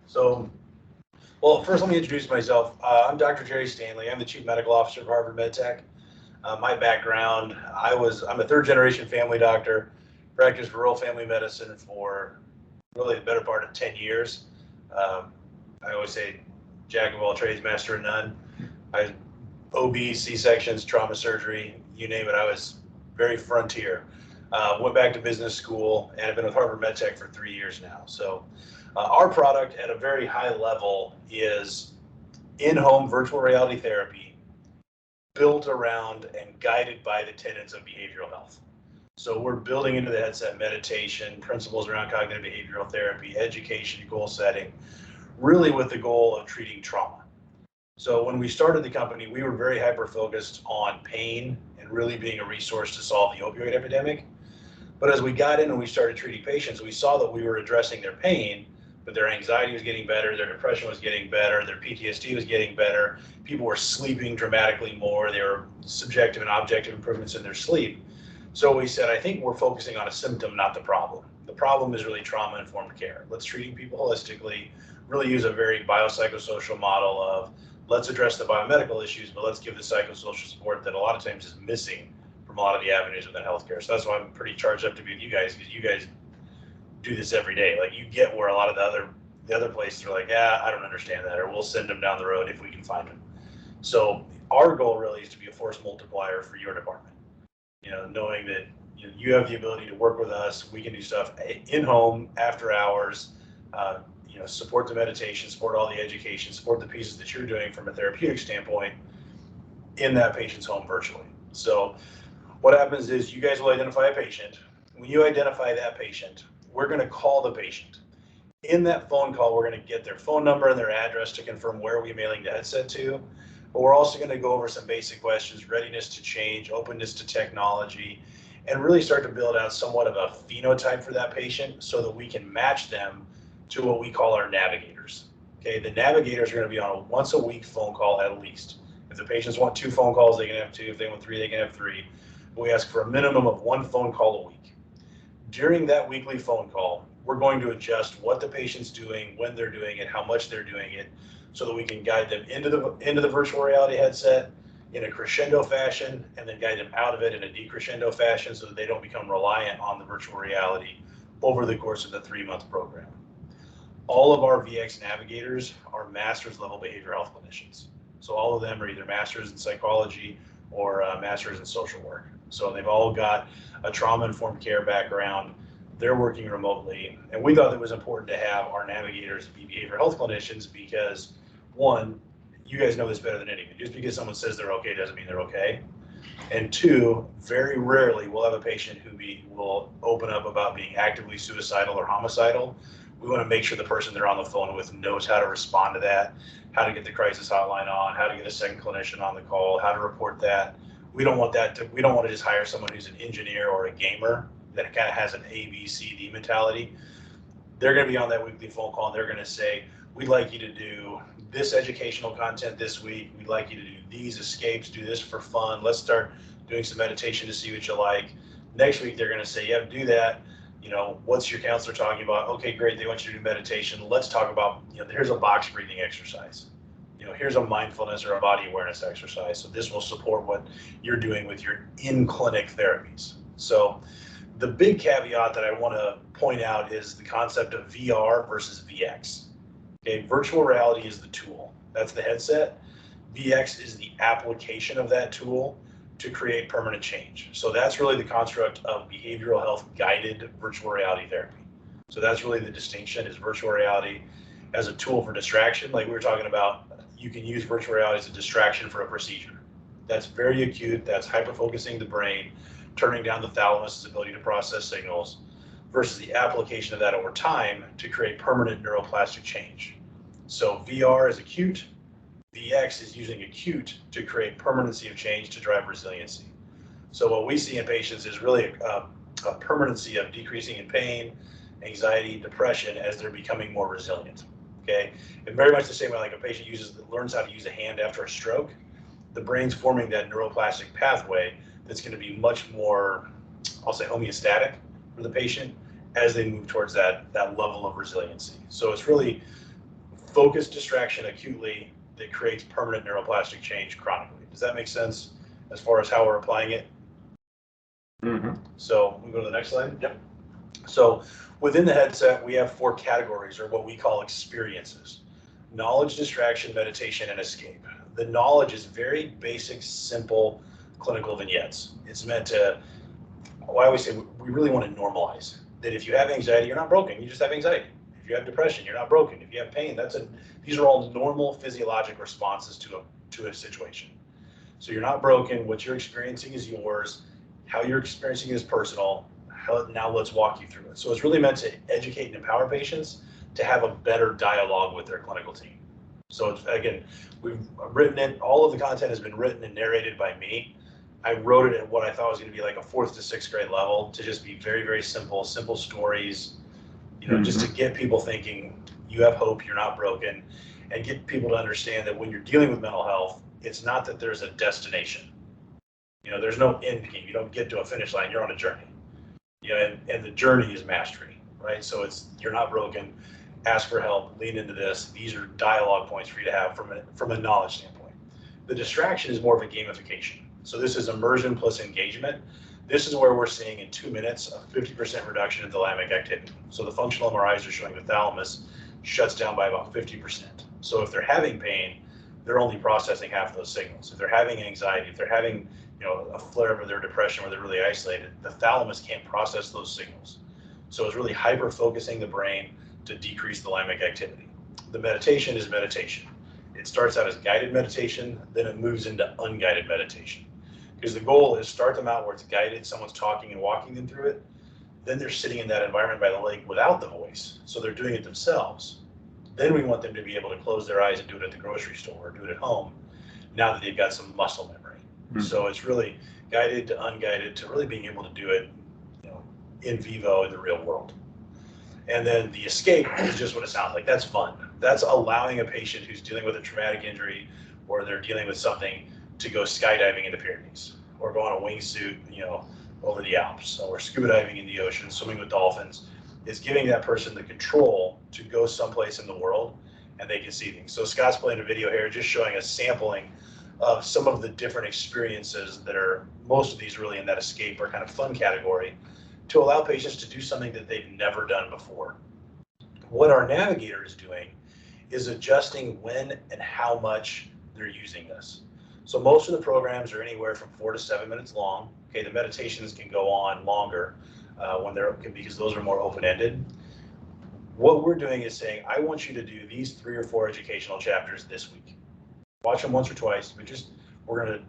So, well, first let me introduce myself. I'm Dr. Jerry Stanley. I'm the Chief Medical Officer of Harvard MedTech. My background, I'm a third generation family doctor, practiced rural family medicine for really the better part of 10 years. Um, I always say jack of all trades, master of none. I OB, C-sections, trauma surgery, you name it. I was very frontier. Went back to business school and I've been with Harvard MedTech for 3 years now. So our product at a very high level is in-home virtual reality therapy built around and guided by the tenets of behavioral health. So we're building into the headset meditation, principles around cognitive behavioral therapy, education, goal setting, really with the goal of treating trauma. So when we started the company, we were very hyper-focused on pain and really being a resource to solve the opioid epidemic. But as we got in and we started treating patients, we saw that we were addressing their pain, but their anxiety was getting better, their depression was getting better, their PTSD was getting better. People were sleeping dramatically more. There were subjective and objective improvements in their sleep. So we said, I think we're focusing on a symptom, not the problem. The problem is really trauma-informed care. Let's treat people holistically, really use a very biopsychosocial model of let's address the biomedical issues, but let's give the psychosocial support that a lot of times is missing from a lot of the avenues within healthcare. So that's why I'm pretty charged up to be with you guys, because you guys do this every day. Like you get where a lot of the other places are like, yeah, I don't understand that, or we'll send them down the road if we can find them. So our goal really is to be a force multiplier for your department. Knowing that you have the ability to work with us, we can do stuff in home, after hours, support the meditation, support all the education, support the pieces that you're doing from a therapeutic standpoint in that patient's home virtually. So what happens is you guys will identify a patient. When you identify that patient, we're going to call the patient. In that phone call, we're going to get their phone number and their address to confirm where we're mailing the headset to. But we're also going to go over some basic questions, readiness to change, openness to technology, and really start to build out somewhat of a phenotype for that patient so that we can match them to what we call our navigators. Okay, the navigators are going to be on a once a week phone call at least. If the patients want 2 phone calls, they can have 2. If they want 3, they can have 3. But we ask for a minimum of 1 phone call a week. During that weekly phone call, we're going to adjust what the patient's doing, when they're doing it, how much they're doing it, so that we can guide them into the virtual reality headset in a crescendo fashion, and then guide them out of it in a decrescendo fashion so that they don't become reliant on the virtual reality over the course of the 3-month program. All of our VX navigators are master's level behavioral health clinicians. So all of them are either masters in psychology or masters in social work. So they've all got a trauma-informed care background. They're working remotely. And we thought it was important to have our navigators be behavioral health clinicians because, one, you guys know this better than anyone. Just because someone says they're okay doesn't mean they're okay. And 2, very rarely we'll have a patient who will open up about being actively suicidal or homicidal. We want to make sure the person they're on the phone with knows how to respond to that, how to get the crisis hotline on, how to get a second clinician on the call, how to report that. We don't want to just hire someone who's an engineer or a gamer that kind of has an A, B, C, D mentality. They're going to be on that weekly phone call and they're going to say, we'd like you to do this educational content this week. We'd like you to do these escapes, do this for fun. Let's start doing some meditation to see what you like. Next week, they're going to say, yeah, do that. What's your counselor talking about? Okay, great. They want you to do meditation. Let's talk about, here's a box breathing exercise. Here's a mindfulness or a body awareness exercise. So this will support what you're doing with your in-clinic therapies. So the big caveat that I want to point out is the concept of VR versus VX. Okay, virtual reality is the tool. That's the headset. VX is the application of that tool to create permanent change. So that's really the construct of behavioral health guided virtual reality therapy. So that's really the distinction, is virtual reality as a tool for distraction. Like we were talking about, you can use virtual reality as a distraction for a procedure. That's very acute, that's hyper-focusing the brain, turning down the thalamus's ability to process signals, versus the application of that over time to create permanent neuroplastic change. So VR is acute, VX is using acute to create permanency of change to drive resiliency. So what we see in patients is really a permanency of decreasing in pain, anxiety, depression as they're becoming more resilient. Okay, and very much the same way like a patient learns how to use a hand after a stroke, the brain's forming that neuroplastic pathway that's going to be much more, I'll say, homeostatic for the patient as they move towards that level of resiliency. So it's really focused distraction acutely that creates permanent neuroplastic change chronically. Does that make sense as far as how we're applying it? Mm-hmm. So we go to the next slide. Yep. So within the headset, we have 4 categories, or what we call experiences: knowledge, distraction, meditation, and escape. The knowledge is very basic, simple clinical vignettes. It's meant to, well, I always say we really want to normalize that if you have anxiety, you're not broken, you just have anxiety. If you have depression, you're not broken. If you have pain, these are all normal physiologic responses to a situation. So you're not broken. What you're experiencing is yours. How you're experiencing it is personal. Now let's walk you through it. So it's really meant to educate and empower patients to have a better dialogue with their clinical team. So it's, again, we've written it. All of the content has been written and narrated by me. I wrote it at what I thought was going to be like a 4th to 6th grade level, to just be very, very simple stories, just to get people thinking you have hope, you're not broken, and get people to understand that when you're dealing with mental health, it's not that there's a destination. There's no end game. You don't get to a finish line. You're on a journey. And the journey is mastery, right? So you're not broken. Ask for help. Lean into this. These are dialogue points for you to have from a knowledge standpoint. The distraction is more of a gamification. So this is immersion plus engagement. This is where we're seeing in 2 minutes a 50% reduction in thalamic activity. So the functional MRIs are showing the thalamus shuts down by about 50%. So if they're having pain, they're only processing half of those signals. If they're having anxiety, if they're having a flare of their depression where they're really isolated, the thalamus can't process those signals. So it's really hyper focusing the brain to decrease thalamic activity. The meditation is meditation. It starts out as guided meditation, then it moves into unguided meditation. Because the goal is start them out where it's guided, someone's talking and walking them through it. Then they're sitting in that environment by the lake without the voice. So they're doing it themselves. Then we want them to be able to close their eyes and do it at the grocery store or do it at home, now that they've got some muscle memory. Mm-hmm. So it's really guided to unguided to really being able to do it, in vivo in the real world. And then the escape is just what it sounds like. That's fun. That's allowing a patient who's dealing with a traumatic injury or they're dealing with something to go skydiving in the Pyrenees or go on a wingsuit, over the Alps, or scuba diving in the ocean, swimming with dolphins. Is giving that person the control to go someplace in the world and they can see things. So Scott's playing a video here just showing a sampling of some of the different experiences that are, most of these really in that escape or kind of fun category, to allow patients to do something that they've never done before. What our navigator is doing is adjusting when and how much they're using this. So most of the programs are anywhere from 4 to 7 minutes long. Okay, the meditations can go on longer because those are more open-ended. What we're doing is saying, I want you to do these 3 or 4 educational chapters this week. Watch them once or twice, but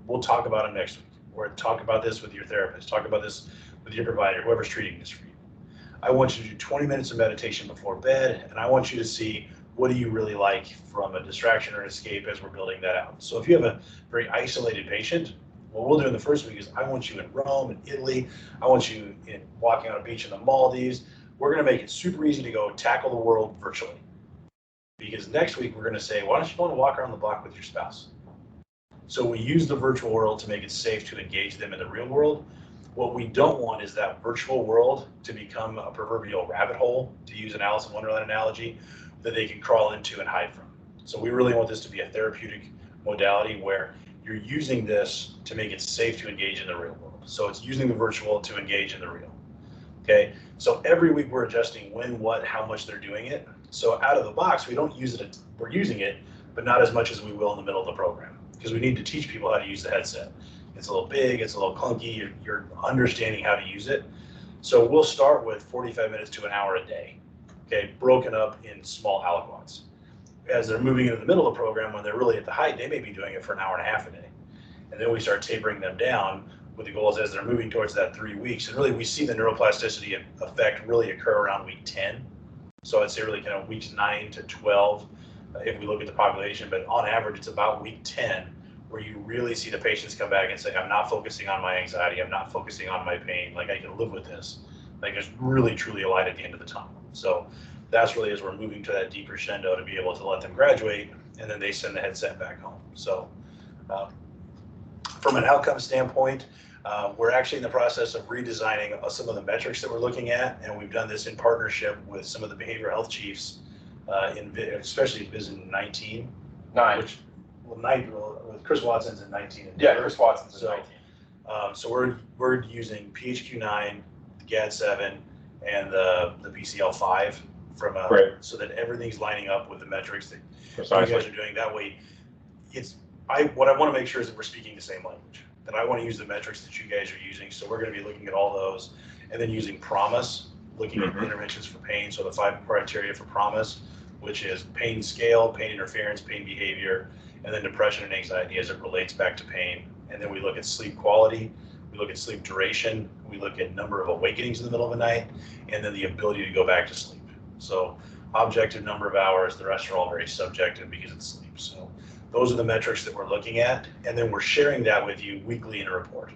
we'll talk about them next week. Or talk about this with your therapist. Talk about this with your provider, whoever's treating this for you. I want you to do 20 minutes of meditation before bed, and I want you to see what do you really like from a distraction or escape as we're building that out. So if you have a very isolated patient, what we'll do in the first week is I want you in Rome and Italy. I want you walking on a beach in the Maldives. We're going to make it super easy to go tackle the world virtually. Because next week we're going to say, why don't you go and walk around the block with your spouse? So we use the virtual world to make it safe to engage them in the real world. What we don't want is that virtual world to become a proverbial rabbit hole, to use an Alice in Wonderland analogy, that they can crawl into and hide from. So we really want this to be a therapeutic modality where you're using this to make it safe to engage in the real world. So it's using the virtual to engage in the real. Okay, so every week we're adjusting when, what, how much they're doing it. So out of the box, we don't use it, we're using it, but not as much as we will in the middle of the program, because we need to teach people how to use the headset. It's a little big, it's a little clunky, you're understanding how to use it. So we'll start with 45 minutes to an hour a day, okay, broken up in small aliquots. As they're moving into the middle of the program, when they're really at the height, they may be doing it for an hour and a half a day. And then we start tapering them down with the goals as they're moving towards that 3 weeks. And really, we see the neuroplasticity effect really occur around week 10. So I'd say really kind of weeks 9 to 12, if we look at the population, but on average, it's about week 10 where you really see the patients come back and say, I'm not focusing on my anxiety, I'm not focusing on my pain, like I can live with this. Like there's really truly a light at the end of the tunnel. So that's really as we're moving to that deep crescendo to be able to let them graduate, and then they send the headset back home. So from an outcome standpoint, we're actually in the process of redesigning some of the metrics that we're looking at, and we've done this in partnership with some of the behavioral health chiefs especially Vision 19. 9. Which, with Chris Watson's in 19. Yeah, Chris Watson's in So, 19. So we're using PHQ-9, the GAD-7, and the PCL-5 from Great. so that everything's lining up with the metrics that Precisely. you guys are doing. That way, what I want to make sure is that we're speaking the same language. That I want to use the metrics that you guys are using. So we're going to be looking at all those, and then using PROMIS, looking at interventions for pain. So the 5 criteria for PROMIS, which is pain scale, pain interference, pain behavior, and then depression and anxiety as it relates back to pain. And then we look at sleep quality, we look at sleep duration, we look at number of awakenings in the middle of the night, and then the ability to go back to sleep. So objective number of hours, the rest are all very subjective because it's sleep. So those are the metrics that we're looking at, and then we're sharing that with you weekly in a report.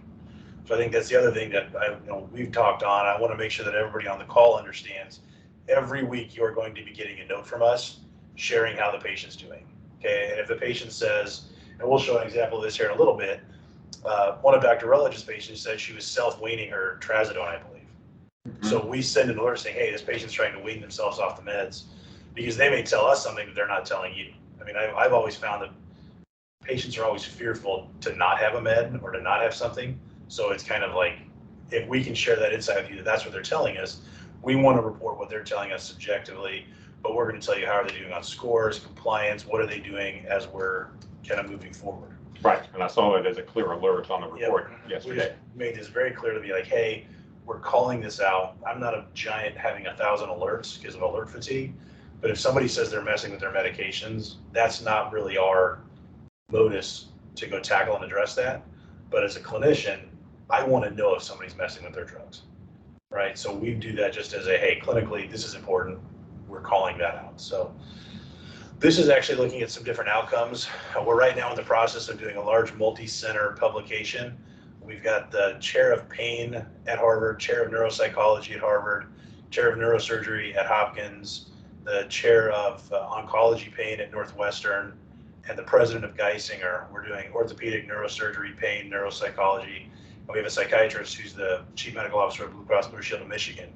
So I think that's the other thing that we've talked on. I want to make sure that everybody on the call understands. Every week you're going to be getting a note from us sharing how the patient's doing. Okay, and if the patient says, and we'll show an example of this here in a little bit, one of Dr. Rutledge's patients said she was self-weaning her trazodone, I believe. So we send an alert saying, hey, this patient's trying to wean themselves off the meds, because they may tell us something that they're not telling you. I mean, I've always found that patients are always fearful to not have a med or to not have something. So it's kind of like, if we can share that insight with you, that's what they're telling us. We want to report what they're telling us subjectively, but we're going to tell you how are they doing on scores, compliance, what are they doing as we're kind of moving forward. Right, and I saw it as a clear alert on the report yesterday. We just made this very clear to be like, hey, we're calling this out. I'm not a giant having 1,000 alerts because of alert fatigue, but if somebody says they're messing with their medications, that's not really our modus to go tackle and address that. But as a clinician, I want to know if somebody's messing with their drugs, right? So we do that just as a, hey, clinically, this is important. We're calling that out. So this is actually looking at some different outcomes. We're right now in the process of doing a large multi-center publication. We've got the chair of pain at Harvard, chair of neuropsychology at Harvard, chair of neurosurgery at Hopkins, the chair of oncology pain at Northwestern, and the president of Geisinger. We're doing orthopedic, neurosurgery, pain, neuropsychology. And we have a psychiatrist who's the chief medical officer of Blue Cross Blue Shield of Michigan,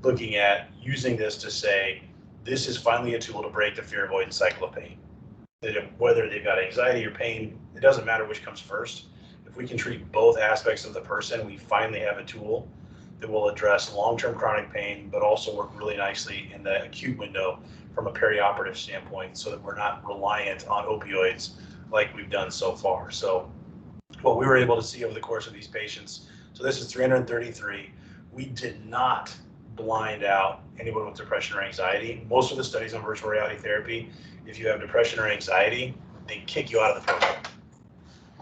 looking at using this to say, this is finally a tool to break the fear avoidance cycle of pain. That whether they've got anxiety or pain, it doesn't matter which comes first. If we can treat both aspects of the person, we finally have a tool that will address long-term chronic pain, but also work really nicely in the acute window from a perioperative standpoint, so that we're not reliant on opioids like we've done so far. So what we were able to see over the course of these patients, so this is 333, we did not blind out anyone with depression or anxiety. Most of the studies on virtual reality therapy, if you have depression or anxiety, they kick you out of the program.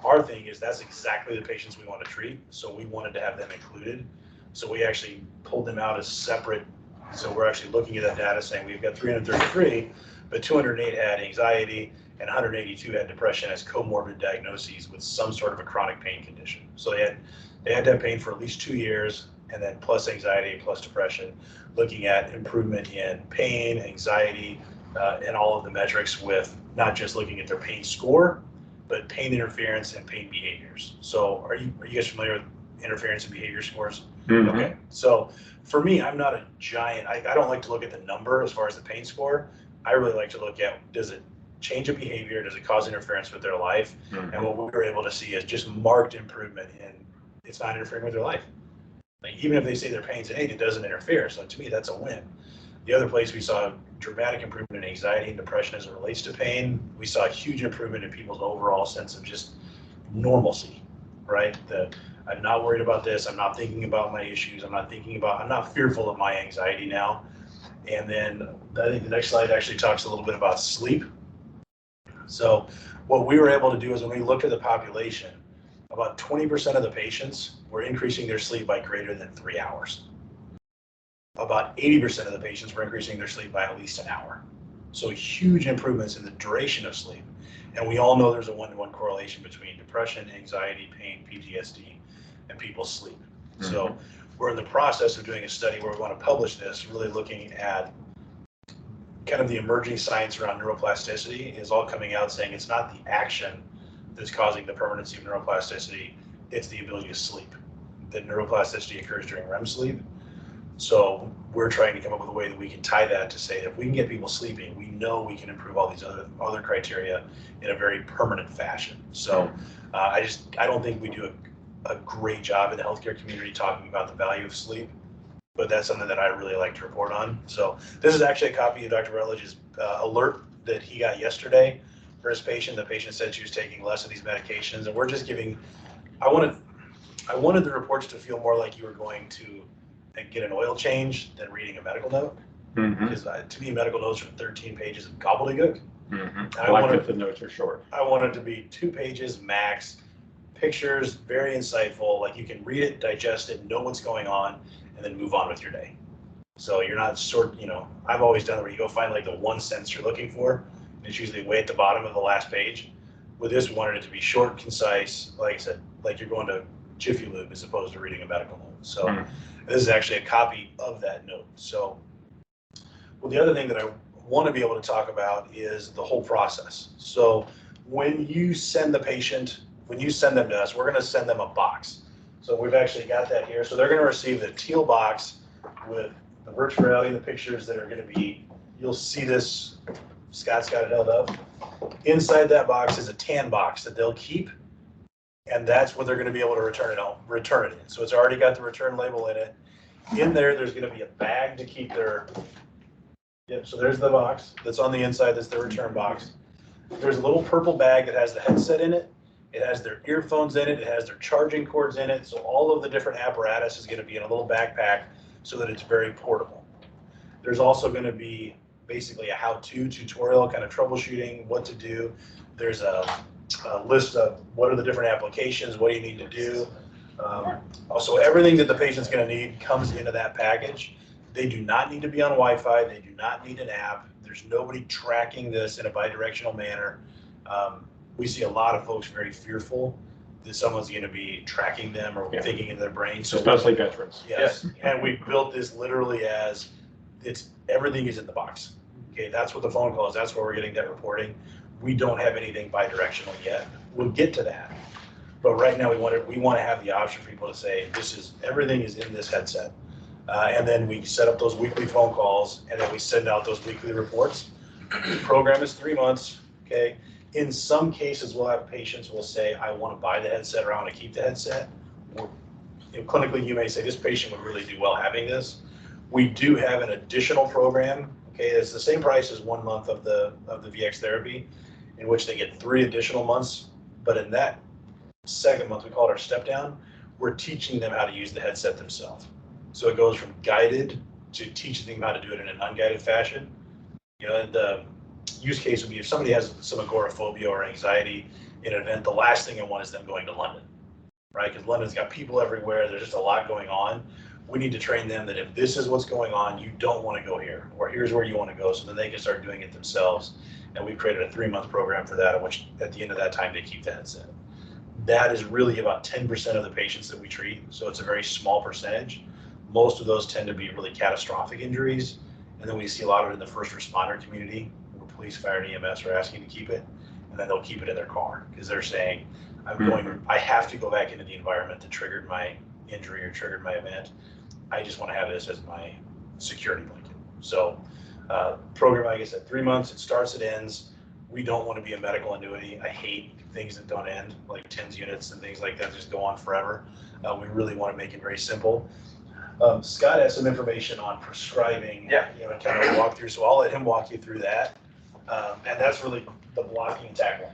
Our thing is that's exactly the patients we want to treat, so we wanted to have them included. So we actually pulled them out as separate. So we're actually looking at that data saying we've got 333, but 208 had anxiety and 182 had depression as comorbid diagnoses with some sort of a chronic pain condition. So they had to have pain for at least 2 years, and then plus anxiety, plus depression, looking at improvement in pain, anxiety, and all of the metrics, with not just looking at their pain score, but pain interference and pain behaviors. So are you guys familiar with interference and behavior scores? Okay, so for me, I'm not a giant, I don't like to look at the number as far as the pain score. I really like to look at, does it change a behavior? Does it cause interference with their life? And what we were able to see is just marked improvement in, it's not interfering with their life. Like, even if they say their pain's 8, it doesn't interfere. So to me, that's a win. The other place we saw dramatic improvement in anxiety and depression as it relates to pain, we saw a huge improvement in people's overall sense of just normalcy, right? I'm not worried about this. I'm not thinking about my issues. I'm not fearful of my anxiety now. And then I think the next slide actually talks a little bit about sleep. So what we were able to do is, when we looked at the population, about 20% of the patients were increasing their sleep by greater than 3 hours. About 80% of the patients were increasing their sleep by at least an hour. So huge improvements in the duration of sleep. And we all know there's a one-to-one correlation between depression, anxiety, pain, PTSD, and people's sleep. So we're in the process of doing a study where we want to publish this, really looking at kind of the emerging science around neuroplasticity is all coming out saying it's not the action that's causing the permanency of neuroplasticity, it's the ability to sleep. That neuroplasticity occurs during REM sleep. So we're trying to come up with a way that we can tie that to say, if we can get people sleeping, we know we can improve all these other criteria in a very permanent fashion. So I don't think we do a great job in the healthcare community talking about the value of sleep, but that's something that I really like to report on. So this is actually a copy of Dr. Rutledge's alert that he got yesterday for his patient. The patient said she was taking less of these medications, and we're just giving, I wanted the reports to feel more like you were going to get an oil change than reading a medical note. Because to me, medical notes are 13 pages of gobbledygook. I like that the notes are short. I want it to be 2 pages max, pictures, very insightful, like you can read it, digest it, know what's going on, and then move on with your day. So you're not I've always done it where you go find like the one sentence you're looking for, and it's usually way at the bottom of the last page. With this, we wanted it to be short, concise, like I said, like you're going to Jiffy Lube as opposed to reading a medical note. So this is actually a copy of that note. So, well, the other thing that I want to be able to talk about is the whole process. So when you send the patient, when you send them to us, we're going to send them a box. So we've actually got that here. So they're going to receive the teal box with the virtual reality and the pictures that are going to be, you'll see this, Scott's got it held up. Inside that box is a tan box that they'll keep, and that's what they're going to be able to return it in. So it's already got the return label in it. In there's going to be a bag to keep their, so there's the box that's on the inside, that's the return box. There's a little purple bag that has the headset in it. It has their earphones in it. It has their charging cords in it. So all of the different apparatus is going to be in a little backpack so that it's very portable. There's also going to be basically a how-to tutorial, kind of troubleshooting what to do. There's a list of what are the different applications, what do you need to do. Also, everything that the patient's going to need comes into that package. They do not need to be on Wi-Fi. They do not need an app. There's nobody tracking this in a bidirectional manner. We see a lot of folks very fearful that someone's going to be tracking them or thinking in their brain. So especially veterans. Yes, and we built this literally as everything is in the box. Okay, that's what the phone call is. That's where we're getting that reporting. We don't have anything bidirectional yet. We'll get to that, but right now we want to have the option for people to say everything is in this headset, and then we set up those weekly phone calls, and then we send out those weekly reports. The program is 3 months. Okay. In some cases, we'll have patients will say, I want to buy the headset or I want to keep the headset. Clinically, you may say this patient would really do well having this. We do have an additional program. Okay, it's the same price as 1 month of the VX therapy, in which they get 3 additional months. But in that second month, we call it our step down. We're teaching them how to use the headset themselves. So it goes from guided to teaching them how to do it in an unguided fashion. The use case would be if somebody has some agoraphobia or anxiety in an event, the last thing I want is them going to London, right? Because London's got people everywhere. There's just a lot going on. We need to train them that if this is what's going on, you don't want to go here, or here's where you want to go, so then they can start doing it themselves. And we've created a 3-month program for that, in which at the end of that time, they keep the headset. That is really about 10% of the patients that we treat, so it's a very small percentage. Most of those tend to be really catastrophic injuries, and then we see a lot of it in the first responder community, where police, fire, and EMS are asking to keep it, and then they'll keep it in their car, because they're saying, I have to go back into the environment that triggered my injury or triggered my event. I just want to have this as my security blanket. So program, like I said, 3 months, it starts, it ends. We don't want to be a medical annuity. I hate things that don't end, like TENS units and things like that just go on forever. We really want to make it very simple. Scott has some information on prescribing, and kind of walk through, so I'll let him walk you through that. And that's really the blocking and tackling.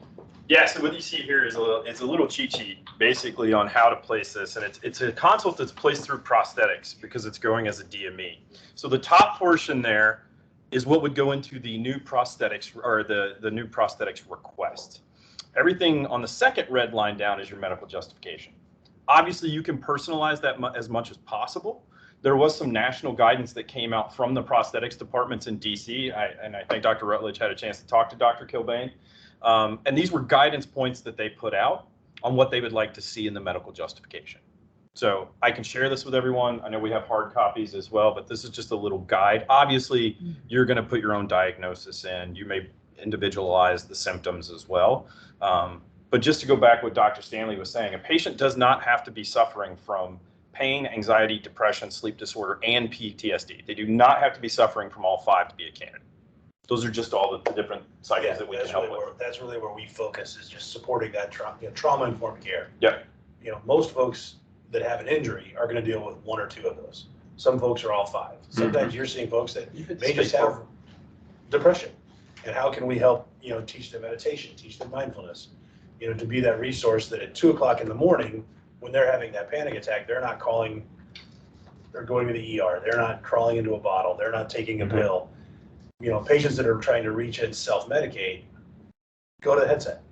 Yeah, so what you see here is it's a little cheat sheet basically on how to place this, and it's a consult that's placed through prosthetics because it's going as a DME. So the top portion there is what would go into the new prosthetics or the new prosthetics request. Everything on the second red line down is your medical justification. Obviously, you can personalize that as much as possible. There was some national guidance that came out from the prosthetics departments in DC, and I think Dr. Rutledge had a chance to talk to Dr. Kilbane. And these were guidance points that they put out on what they would like to see in the medical justification. So I can share this with everyone. I know we have hard copies as well, but this is just a little guide. Obviously, you're going to put your own diagnosis in. You may individualize the symptoms as well. But just to go back what Dr. Stanley was saying, a patient does not have to be suffering from pain, anxiety, depression, sleep disorder, and PTSD. They do not have to be suffering from all 5 to be a candidate. Those are just all the different cycles that we can help with. That's really where we focus, is just supporting that trauma-informed care. Yep. Most folks that have an injury are going to deal with 1 or 2 of those. Some folks are all 5. Sometimes you're seeing folks that may just have depression. And how can we help, teach them meditation, teach them mindfulness, to be that resource that at 2 o'clock in the morning, when they're having that panic attack, they're not going to the ER. They're not crawling into a bottle. They're not taking a pill. Patients that are trying to reach and self-medicate, go to the headset.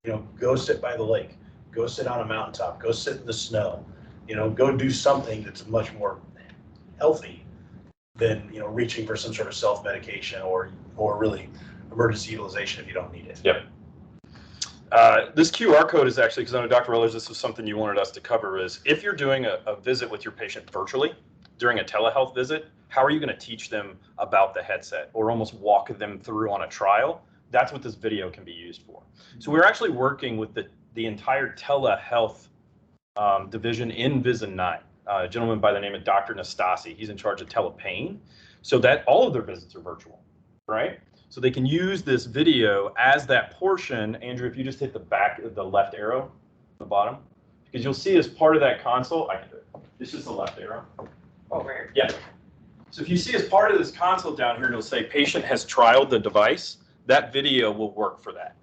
Go sit by the lake. Go sit on a mountaintop. Go sit in the snow. Go do something that's much more healthy than reaching for some sort of self-medication or really emergency utilization if you don't need it. Yep. This QR code is actually, because I know Dr. Rutledge, this was something you wanted us to cover, is if you're doing a visit with your patient virtually during a telehealth visit, how are you going to teach them about the headset or almost walk them through on a trial? That's what this video can be used for. So we're actually working with the entire telehealth division in Vision 9. A gentleman by the name of Dr. Nastasi. He's in charge of telepain. So that all of their visits are virtual, right? So they can use this video as that portion. Andrew, if you just hit the left arrow, the bottom, because you'll see as part of that console, I can do it. This is the left arrow. Over. Yeah. So if you see as part of this console down here, it'll say patient has trialed the device. That video will work for that.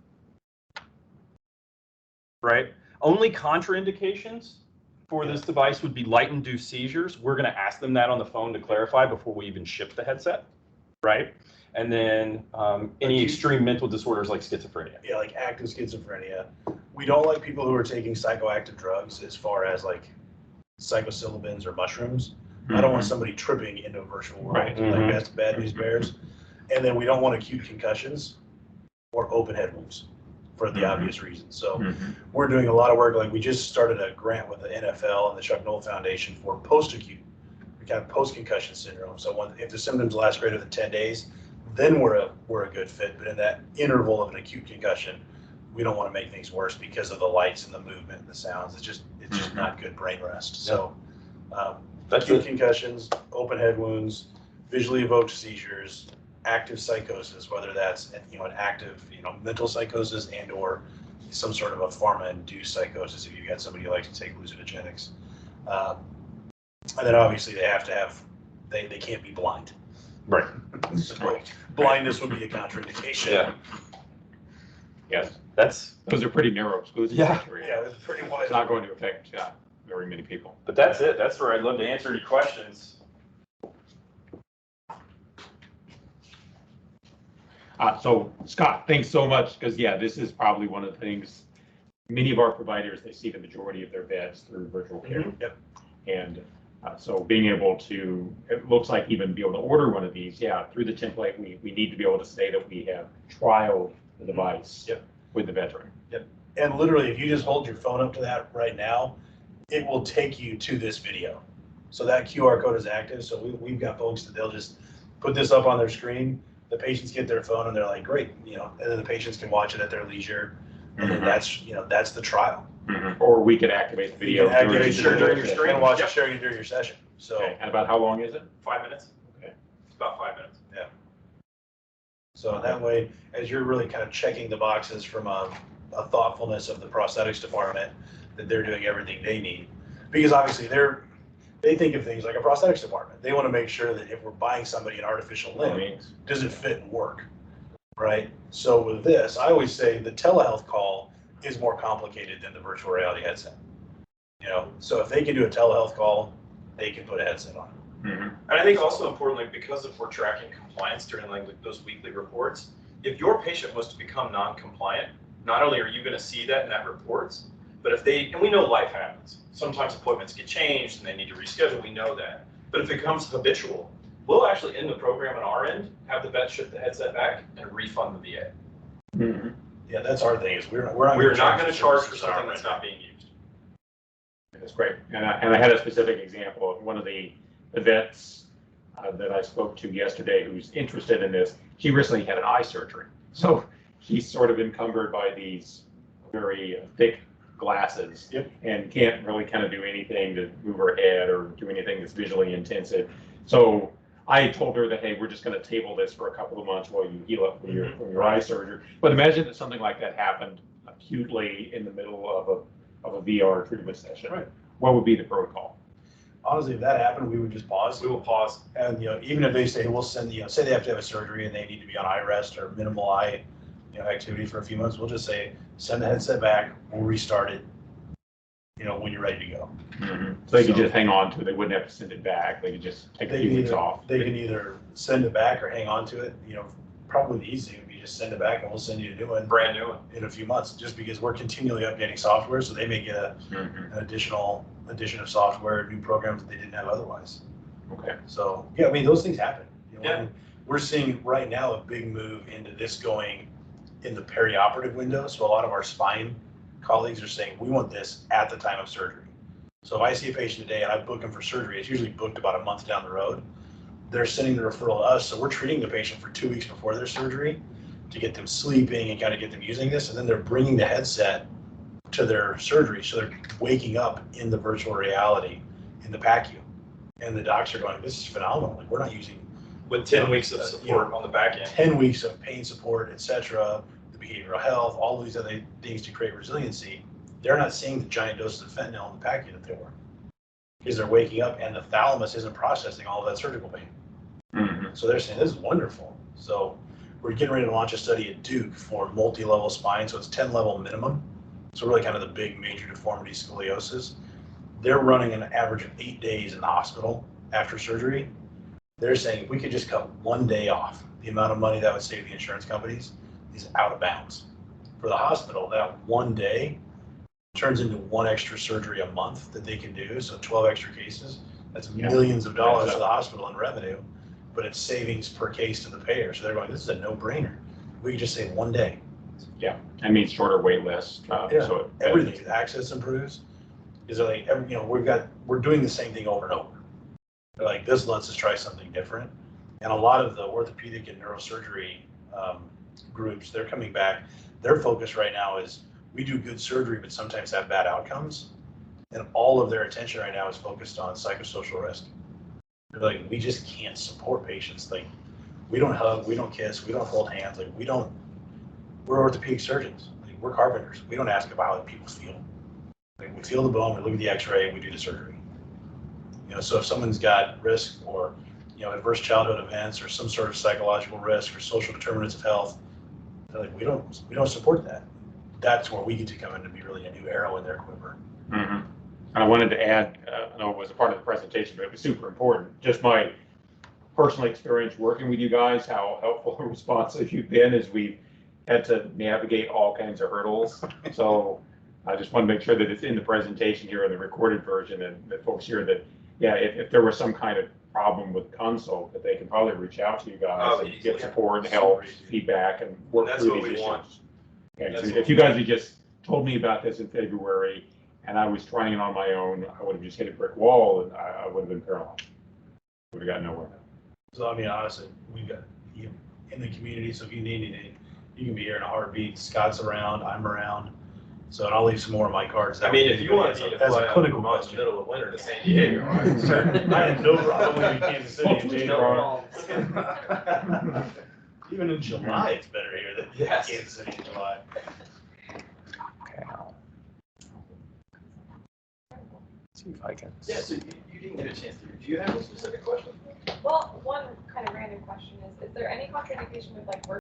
Right? Only contraindications for this device would be light-induced seizures. We're going to ask them that on the phone to clarify before we even ship the headset, right? And then any extreme mental disorders like schizophrenia. Yeah, like active schizophrenia. We don't like people who are taking psychoactive drugs as far as like psilocybins or mushrooms. I don't want somebody tripping into a virtual world. Right. Like that's bad news bears. And then we don't want acute concussions or open head wounds for the obvious reasons. So we're doing a lot of work. Like we just started a grant with the NFL and the Chuck Noll Foundation for post-acute, kind of post-concussion syndrome. So if the symptoms last greater than 10 days, then we're a good fit. But in that interval of an acute concussion, we don't want to make things worse because of the lights and the movement and the sounds. It's just not good brain rest. So acute concussions, open head wounds, visually evoked seizures, active psychosis, whether that's an active mental psychosis and or some sort of a pharma-induced psychosis if you've got somebody who likes to take hallucinogenics. And then obviously they can't be blind. Right. Blindness would be a contraindication. Yeah. Yes. Those are pretty narrow exclusions. Yeah, it's pretty wide. It's not going to affect very many people. But that's it. That's where I'd love to answer any questions. So Scott, thanks so much, because this is probably one of the things many of our providers, they see the majority of their beds through virtual care. Yep. And so being able to, it looks like even be able to order one of these, through the template, we need to be able to say that we have trialed the device with the veteran. Yep. And literally, if you just hold your phone up to that right now, it will take you to this video. So that QR code is active. So we've got folks that they'll just put this up on their screen. The patients get their phone and they're like, great, and then the patients can watch it at their leisure. And then that's the trial. Or we could activate the video during your stream and watch it sharing it during your session. So, and about how long is it? 5 minutes. Okay. It's about 5 minutes. Yeah. So that way, as you're really kind of checking the boxes from a thoughtfulness of the prosthetics department, that they're doing everything they need. Because obviously they think of things like a prosthetics department. They want to make sure that if we're buying somebody an artificial limb, does it fit and work, right? So with this, I always say the telehealth call is more complicated than the virtual reality headset. So if they can do a telehealth call, they can put a headset on. And I think also importantly, because if we're tracking compliance during those weekly reports, if your patient was to become non-compliant, not only are you going to see that in that reports, but and we know life happens. Sometimes appointments get changed and they need to reschedule, we know that. But if it becomes habitual, we'll actually end the program on our end, have the vet ship the headset back and refund the VA. Yeah, that's our thing, is we're not going to charge for something that's not being used. That's great. And I had a specific example of one of the vets that I spoke to yesterday who's interested in this. She recently had an eye surgery. So he's sort of encumbered by these very thick glasses. Yep. And can't really kind of do anything to move her head or do anything that's visually intensive. So I told her that, hey, we're just going to table this for a couple of months while you heal up from your eye surgery. But imagine that something like that happened acutely in the middle of a VR treatment session. Right. What would be the protocol? Honestly, if that happened, we would just pause. We will pause. And, even if they say, we'll send, say they have to have a surgery and they need to be on eye rest or minimal eye, activity for a few months, we'll just say, send the headset back, we'll restart it, when you're ready to go. Mm-hmm. So they could just hang on to it. They wouldn't have to send it back. They could just take a few weeks off. They can either send it back or hang on to it. Probably the easy would be just send it back and we'll send you a new one. Brand new one. In a few months, just because we're continually updating software, so they may get an additional addition of software, new programs that they didn't have otherwise. Okay. So, yeah, those things happen. Yeah. We're seeing right now a big move into this going in the perioperative window. So a lot of our spine colleagues are saying, we want this at the time of surgery. So if I see a patient today and I book them for surgery, it's usually booked about a month down the road. They're sending the referral to us. So we're treating the patient for 2 weeks before their surgery to get them sleeping and kind of get them using this. And then they're bringing the headset to their surgery. So they're waking up in the virtual reality in the PACU. And the docs are going, this is phenomenal. Like, we're not using With 10 weeks of support on the back end. 10 weeks of pain support, et cetera, the behavioral health, all these other things to create resiliency. They're not seeing the giant doses of fentanyl in the PACU that they were. Because they're waking up and the thalamus isn't processing all of that surgical pain. Mm-hmm. So they're saying, this is wonderful. So we're getting ready to launch a study at Duke for multi-level spine. So it's 10 level minimum. So really kind of the big major deformity scoliosis. They're running an average of 8 days in the hospital after surgery. They're saying if we could just cut 1 day off, the amount of money that would save the insurance companies is out of bounds. For the hospital, that 1 day turns into 1 extra surgery a month that they can do. So 12 extra cases, that's millions of dollars to the hospital in revenue, but it's savings per case to the payer. So they're going, this is a no-brainer. We could just say 1 day. Yeah, that means shorter wait lists. So everything, access improves. Is like, we're doing the same thing over and over. They're like, this lets us try something different. And a lot of the orthopedic and neurosurgery groups, they're coming back. Their focus right now is we do good surgery, but sometimes have bad outcomes. And all of their attention right now is focused on psychosocial risk. They're like, we just can't support patients. Like, we don't hug, we don't kiss, we don't hold hands. Like, we're orthopedic surgeons. Like, we're carpenters. We don't ask about how people feel. Like, we feel the bone, we look at the x-ray, and we do the surgery. So if someone's got risk or, adverse childhood events or some sort of psychological risk or social determinants of health, they're like, we don't support that. That's where we get to come in to be really a new arrow in their quiver. Mm-hmm. I wanted to add, I know it was a part of the presentation, but it was super important. Just my personal experience working with you guys, how helpful and responsive you've been as we've had to navigate all kinds of hurdles. So I just want to make sure that it's in the presentation here in the recorded version and that folks hear that, if there was some kind of problem with consult, that they can probably reach out to you guys and get support and help, feedback, and work through these issues. Okay, so if you guys had just told me about this in February and I was trying it on my own, I would have just hit a brick wall and I would have been paralyzed. Would have got nowhere. So honestly, we got you in the community. So if you need anything, you can be here in a heartbeat. Scott's around, I'm around. So and I'll leave some more of my cards. If you want me to as fly a clinical out in the question. middle of winter to San Diego, I have no problem with Kansas City in No January. Even in July, it's better here than Kansas City in July. See if I can. Yeah, so you didn't get a chance to. Do you have a specific question? Well, one kind of random question is there any contraindication with like work